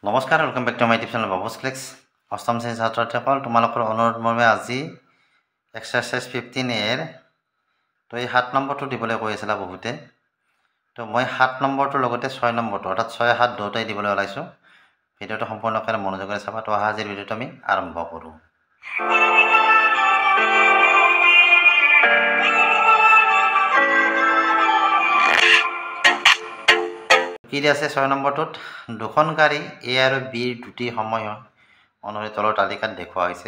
নমস্কাৰ, welcome back to my YouTube channel Babu's clicks. অষ্টম শ্ৰেণীৰ ছাত্ৰছাত্ৰীসকল, তোমালোকৰ অনুৰোধ মৰ্মে আজি এক্সাৰচাইজ 15A তো এই 7 নম্বৰটো দিবলৈ কৈ আছিলা বহুতে। তো মই 7 নম্বৰটোৰ লগতে 6 নম্বৰটো অৰ্থাৎ 6, 7 দুটাই দিবলৈ ওলাইছোঁ। ভিডিঅ'টো সম্পূৰ্ণকৈ মনোযোগেৰে চাবা। তো আজিৰ ভিডিঅ'টো আমি আৰম্ভ কৰোঁ। কি দিয়া আছে 6 নম্বৰটোত? দুখন গাড়ী এ আৰু বিৰ দুটি সময় অনুসৰি তলৰ তালিকাত দেখুওৱা হৈছে।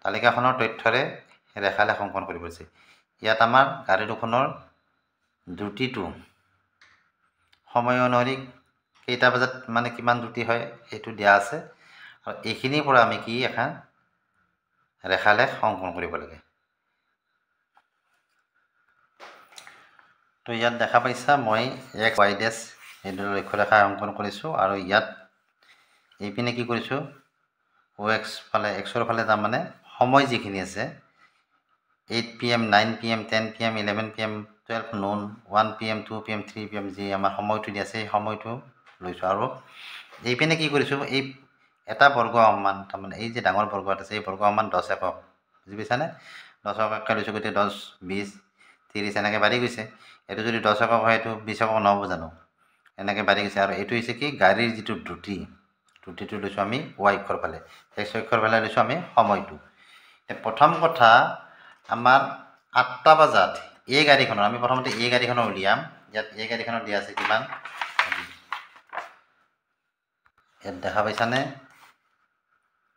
তালিকাখনৰ তথ্যৰে ৰেখালেখ অংকন কৰিব আছে। ইয়াত আমাৰ গাড়ী দুখনৰ দ্ৰুতিটো সময় অনুসৰি কেইটা বজাত মানে কিমান দ্ৰুতি হয় সেইটো দিয়া আছে, আৰু এইখিনিৰ পৰা আমি কি এখন ৰেখালেখ অংকন কৰিব লাগে। তো ইয়াত দেখা পাইছা মই এক্স ৱাই ডেছ এইদৰে লক্ষ্যৰেখা অংকন কৰিছোঁ, আৰু ইয়াত এইপিনে কি কৰিছোঁ এক্সৰ ফালে তাৰমানে সময় যিখিনি আছে 8 PM, 9 PM, 10 PM, 11 PM, 12 noon, 1 PM, 2 PM, 3 PM যি আমাৰ সময়টো দি আছে সেই সময়টো লৈছোঁ। আৰু এইপিনে কি কৰিছোঁ, এই এটা বৰ্গ সমান তাৰমানে এই যে ডাঙৰ বৰ্গ এটা আছে এই বৰ্গ সমান 10 একক, বুজি পাইছানে? 10 এককে লৈছোঁ, গতিকে 10, 20, 30 এনেকৈ বাঢ়ি গৈছে। এইটো যদি 10 একক হয় এইটো 20 একক নহ'ব জানো? এনেকৈ বাঢ়ি গৈছে। আৰু এইটো হৈছে কি গাড়ীৰ যিটো দ্ৰুতিটো লৈছোঁ আমি ৱাই অক্ষৰ ফালে, এক্স অক্ষৰ ফালে লৈছোঁ আমি সময়টো। প্ৰথম কথা আমাৰ 8টা বজাত এই গাড়ীখনৰ আমি প্ৰথমতে এই গাড়ীখনৰ উলিয়াম। ইয়াত এই গাড়ীখনৰ দিয়া আছে কিমান, ইয়াত দেখা পাইছানে?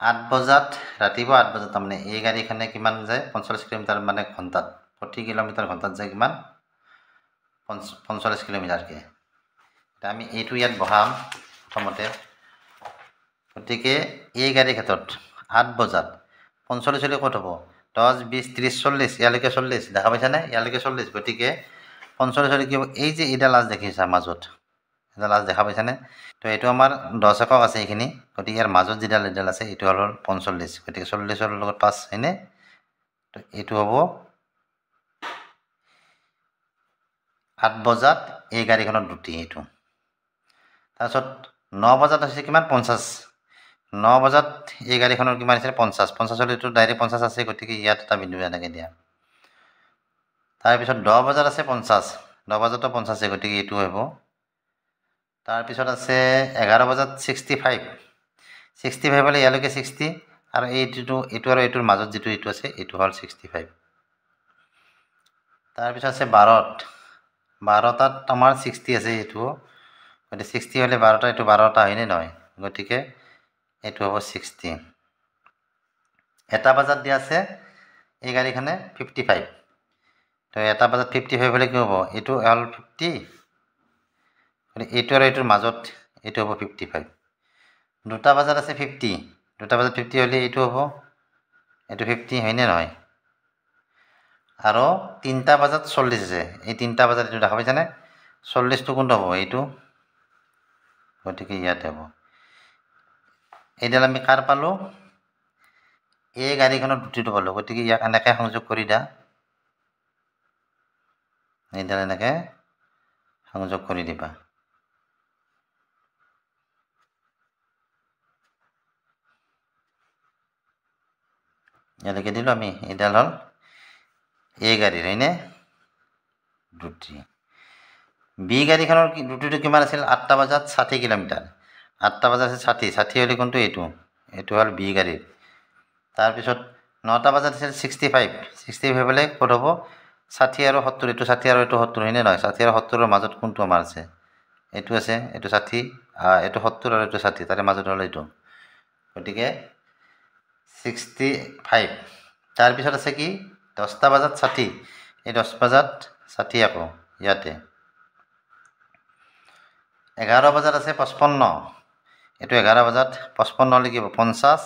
8 বজাত, ৰাতিপুৱা 8 বজাত তাৰমানে এই গাড়ীখনে কিমান যায় 45 কিলোমিটাৰ মানে ঘণ্টাত, প্ৰতি কিলোমিটাৰ ঘণ্টাত যায় কিমান 45 কিলোমিটাৰকৈ। এতিয়া আমি এইটো ইয়াত বহাম প্ৰথমতে। গতিকে এই গাড়ীৰ ক্ষেত্ৰত 8 বজাত 45 হ'লে ক'ত হ'ব? 10, 20, 30, 40, ইয়ালৈকে 40, দেখা পাইছানে? ইয়ালৈকে 40, গতিকে 45 হ'লে কি হ'ব? এই যে এইডাল লাজ দেখিছা মাজত, এইডাল লাজ দেখা পাইছানে? তো এইটো আমাৰ 10 একক আছে এইখিনি, গতিকে ইয়াৰ মাজত যিডাল এইডাল আছে এইটো হ'ল 45, গতিকে 40ৰ লগত 5 হয়নে? তো এইটো হ'ব 8 বজাত এই গাড়ীখনৰ দ্ৰুতি এইটো। তাৰপিছত 9 বজাত হৈছে কিমান 50, 9 বজাত এই গাড়ীখনৰ কিমান হৈছে 50 হ'লে এইটো ডাইৰেক্ট 50 আছে, গতিকে ইয়াত এটা বিন্দু এনেকৈ দিয়া। তাৰপিছত 10 বজাত আছে 50, 10 বজাতো 50 গতিকে এইটো হ'ব। তাৰপিছত আছে 11 বজাত 65 হ'লে ইয়ালৈকে 60, আৰু এইটো আৰু এইটোৰ মাজত যিটো এইটো আছে এইটো হ'ল 65। তাৰপিছত আছে 12টাত আমাৰ 60 আছে এইটো, গতিকে 60 হ'লে 12টা, এইটো 12টা হয়নে নহয়? গতিকে এইটো হ'ব 60। 1টা বজাত দিয়া আছে এই গাড়ীখনে 55, তো 1টা বজাত 55 হ'লে কি হ'ব? এইটো হ'ল 50, গতিকে এইটো আৰু এইটোৰ মাজত এইটো হ'ব 55। 2টা বজাত আছে 50, 2টা বজাত 50 হ'লে এইটো হ'ব, এইটো 50 হয়নে নহয়? আৰু 3টা বজাত 40 আছে, এই 3টা বজাত এইটো দেখা পাইছানে? 40টো কোনটো হ'ব? এইটো, গতিকে ইয়াতে হ'ব। এইডাল আমি কাৰ পালোঁ? এই গাড়ীখনৰ দ্ৰুতিটো পালোঁ, গতিকে ইয়াক এনেকৈ সংযোগ কৰি দিয়া, এইডাল এনেকৈ সংযোগ কৰি দিবা। ইয়ালৈকে দিলোঁ আমি, এইডাল হ'ল এই গাড়ীৰ হয়নে দ্ৰুতি। বি গাড়ীখনৰ দ্ৰুতিটো কিমান আছিল? 8টা বজাত 60 কিলোমিটাৰ, 8টা বজাত আছে 60 হ'লে কোনটো? এইটো হ'ল বি গাড়ীৰ। তাৰপিছত 9টা বজাত আছিল 65 হ'লে ক'ত হ'ব? 60 আৰু 70, এইটো 60 আৰু এইটো 70 হয়নে নহয়? 60 আৰু 70ৰ মাজত কোনটো আমাৰ আছে? এইটো আছে, এইটো 60, এইটো 70 আৰু এইটো 60, তাৰে মাজত হ'ল এইটো, গতিকে 65। তাৰপিছত আছে কি 10টা বজাত 60, এই 10 বজাত 60 আকৌ ইয়াতে। 11 বজাত আছে 55, এইটো 11 বজাত 55 হ'লে কি হ'ব? 50,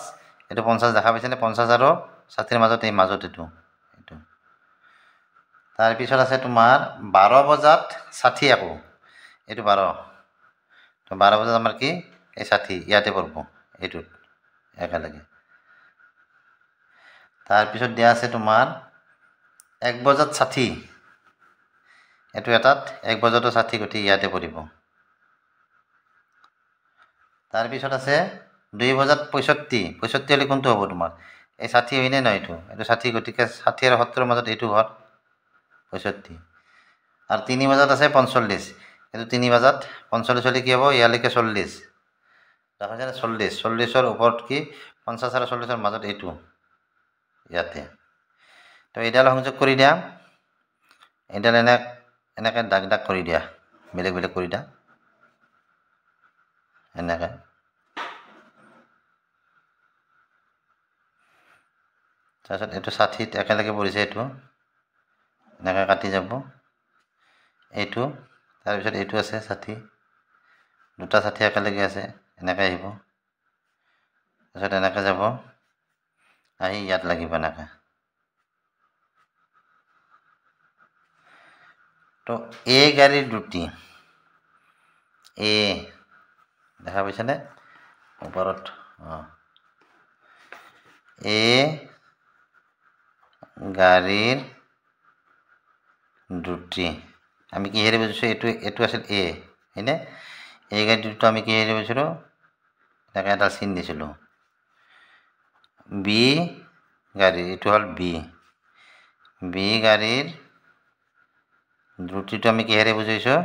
এইটো 50 দেখা পাইছেনে? 50 আৰু 60ৰ মাজত এই মাজত এইটো। তাৰপিছত আছে তোমাৰ 12 বজাত 60 আকৌ, এইটো 12, তো 12 বজাত আমাৰ কি এই 60 ইয়াতে পৰব এইটোত একেলগে। তাৰপিছত দিয়া আছে তোমাৰ 1 বজাত 60, এইটো এটাত 1 বজাতো 60, গতিকে ইয়াতে পৰিব। তাৰপিছত আছে 2 বজাত 65 হ'লে কোনটো হ'ব তোমাৰ এই 60 হয়নে নহয় এইটো 60 গতিকে 60 আৰু 70 মাজত এইটো ঘৰ 65 আৰু 3 বজাত আছে 45 এইটো 3 বজাত 45 হ'লে কি হ'ব ইয়ালৈকে 40 দেখা যায় 40 ওপৰত কি 50 আৰু 40 মাজত এইটো ইয়াতে তো এইডাল সংযোগ কৰি দিয়া এইডাল এনেকৈ দাগ দাগ কৰি দিয়া বেলেগ বেলেগ কৰি দিয়া এনেকৈ তাৰপিছত এইটো 60 একেলগে পৰিছে এইটো এনেকৈ কাটি যাব এইটো তাৰপিছত এইটো আছে 60 দুটা 60 একেলগে আছে এনেকৈ আহিব তাৰপিছত এনেকৈ যাব আহি ইয়াত লাগিব এনেকৈ তো এ গাড়ীৰ দুটি এ দেখা পাইছেনে ওপৰত এ গাড়ীৰ দুটি আমি কিহেৰে বুজিছোঁ এইটো আছিল এ হয়নে এই গাড়ী দুটো আমি কিহেৰে বুজিছিলোঁ এনেকৈ এটা চিন দিছিলোঁ বি গাড়ী এইটো হ'ল বি গাড়ীৰ দ্ৰুতিটো আমি কিহেৰে বুজিছোঁ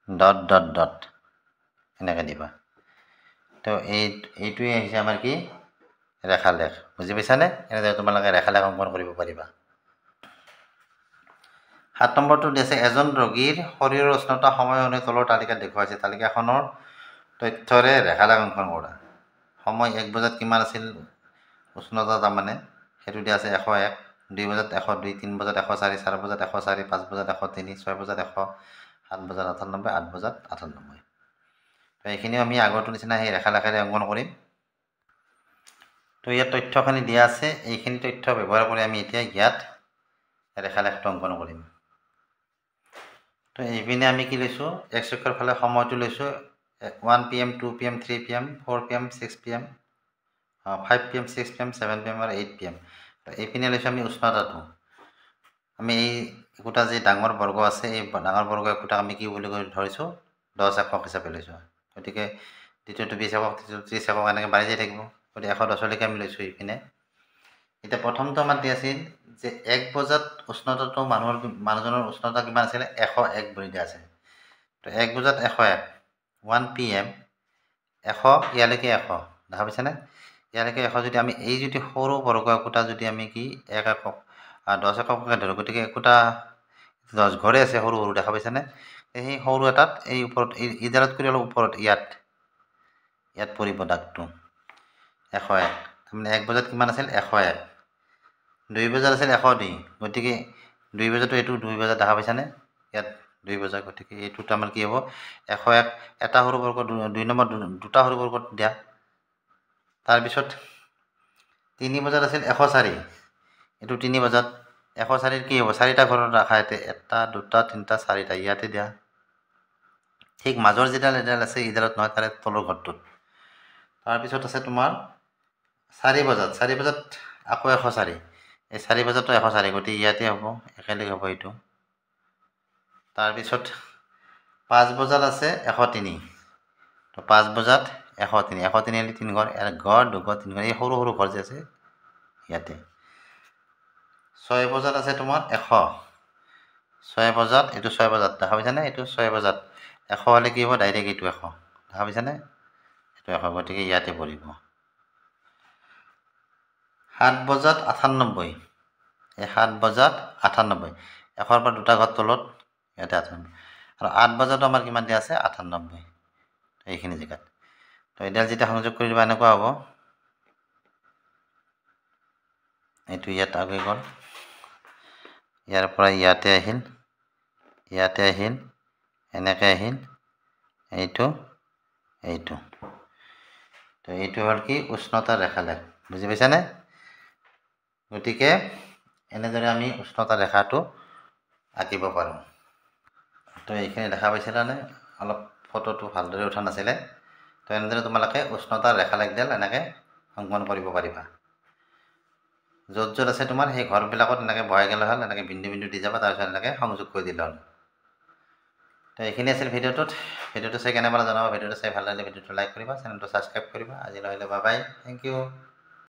ডট ডট ডট এনেকৈ দিবা তো এইটোৱে আহিছে আমাৰ কি ৰেখালেখ বুজি পাইছানে এনেদৰে তোমালোকে ৰেখালেখ অংকন কৰিব পাৰিবা 7 নম্বৰটো দিছে এজন ৰোগীৰ শৰীৰৰ উষ্ণতা সময় অনুযায়ী তলৰ তালিকাত দেখুৱাইছে তালিকাখনৰ তথ্যৰে ৰেখালেখ অংকন কৰা সময় 1 বজাত কিমান আছিল উষ্ণতা তাৰমানে সেইটো দিয়া আছে 101 2 বজাত 102 3 বজাত 104 4 বজাত 104 5 বজাত 103 6 বজাত 100 7 বজাত 98 8 বজাত 98 তো এইখিনিও আমি আগৰটো নিচিনা সেই ৰেখালেখেৰে অংকন কৰিম তো ইয়াত তথ্যখিনি দিয়া আছে এইখিনি তথ্য ব্যৱহাৰ কৰি আমি এতিয়া ইয়াত ৰেখালেখটো অংকন কৰিম তো এইপিনে আমি কি লৈছোঁ x অক্ষৰ ফালে সময়টো লৈছোঁ 1 PM 2 PM 3 PM 4 PM 6 PM 5 PM 6 PM 7 PM আৰু 8 PM তো এইপিনে লৈছোঁ আমি উষ্ণতাটো আমি এই একোটা যে ডাঙৰ বৰ্গ আছে এই ডাঙৰ বৰ্গ একোটা আমি কি বুলি ধৰিছোঁ 10 একক হিচাপে লৈছোঁ গতিকে দ্বিতীয়টো 20 একক তৃতীয়টো 30 একক এনেকৈ বাঢ়ি যাই থাকিব গতিকে 110লৈকে আমি লৈছোঁ এইপিনে এতিয়া প্ৰথমটো আমাৰ দিয়া আছিল যে 1 বজাত উষ্ণতাটো মানুহজনৰ উষ্ণতা কিমান আছিলে 101 বুলি দিয়া আছে তো 1 বজাত 101 1 PM 100 ইয়ালৈকে 100 দেখা পাইছেনে ইয়ালৈকে 100 যদি আমি এই যদি সৰু বৰ্গ একোটা যদি আমি কি 1 একক 10 একককে ধৰোঁ গতিকে একোটা 10 ঘৰে আছে সৰু সৰু দেখা পাইছেনে সেই সৰু এটাত এই ওপৰত ইডালত কৰি অলপ ওপৰত ইয়াত পৰিব দাগটো 101 তাৰমানে 1 বজাত কিমান আছিল 101 2 বজাত আছিল 102 গতিকে 2 বজাতো এইটো 2 বজাত দেখা পাইছানে ইয়াত 2 বজা গতিকে এইটোত আমাৰ কি হ'ব 101 এটা সৰু বৰ্গ 2 নম্বৰ দুটা সৰু বৰ্গত দিয়া তাৰপিছত 3 বজাত আছিল 104 এইটো 3 বজাত 104 কি হ'ব 4টা ঘৰত ৰাখা ইয়াতে 1 2 3 4টা ইয়াতে দিয়া ঠিক মাজৰ যিডাল এডাল আছে ইডালত নহয় তাৰে তলৰ ঘৰটোত তাৰপিছত আছে তোমাৰ 4 বজাত আকৌ 104 এই 4 বজাতো 104 গতিকে ইয়াতে হ'ব একেলগে হ'ব এইটো তাৰপিছত 5 বজাত আছে 103 তো 5 বজাত 103 103 হ'লে 3 ঘৰ 1 ঘৰ 2 ঘৰ 3 ঘৰ এই সৰু সৰু ঘৰ যে আছে ইয়াতে 6 বজাত আছে তোমাৰ 100 6 বজাত এইটো 6 বজাত দেখা পাইছানে এইটো 6 বজাত 100 হ'লে কি হ'ব ডাইৰেক্ট এইটো 100 দেখা পাইছানে এইটো 100 গতিকে ইয়াতে পৰিব 7 বজাত 98 এই 7 বজাত 98 100ৰ পৰা দুটা ঘৰ তলত ইয়াতে 98 আৰু 8 বজাতো আমাৰ কিমান দিয়া আছে 98 এইখিনি জেগাত তো এডাল যেতিয়া সংযোগ কৰি দিবা এনেকুৱা হ'ব এইটো ইয়াত আগে গ'ল ইয়াৰ পৰা ইয়াতে আহিল এনেকৈ আহিল এইটো তো এইটো হ'ল কি উষ্ণতাৰ ৰেখালেখ বুজি পাইছানে গতিকে এনেদৰে আমি উষ্ণতা ৰেখাটো আঁকিব পাৰোঁ তো এইখিনি দেখা পাইছিলানে অলপ ফটোটো ভালদৰে উঠা নাছিলে তো এনেদৰে তোমালোকে উষ্ণতাৰ ৰেখালেখডাল এনেকৈ অংকন কৰিব পাৰিবা য'ত আছে তোমাৰ সেই ঘৰবিলাকত এনেকৈ বহাই গ'লে হ'ল এনেকৈ বিন্দু বিন্দু দি যাবা তাৰপিছত এনেকৈ সংযোগ কৰি দিলে হ'ল তো এইখিনি আছিল ভিডিঅ'টো চাই কেনে পালা জনাবা ভিডিঅ'টো চাই ভাল লাগিলে ভিডিঅ'টো লাইক কৰিবা চেনেলটো ছাবস্ক্ৰাইব কৰিবা আজিলৈ বাই বাই থেংক ইউ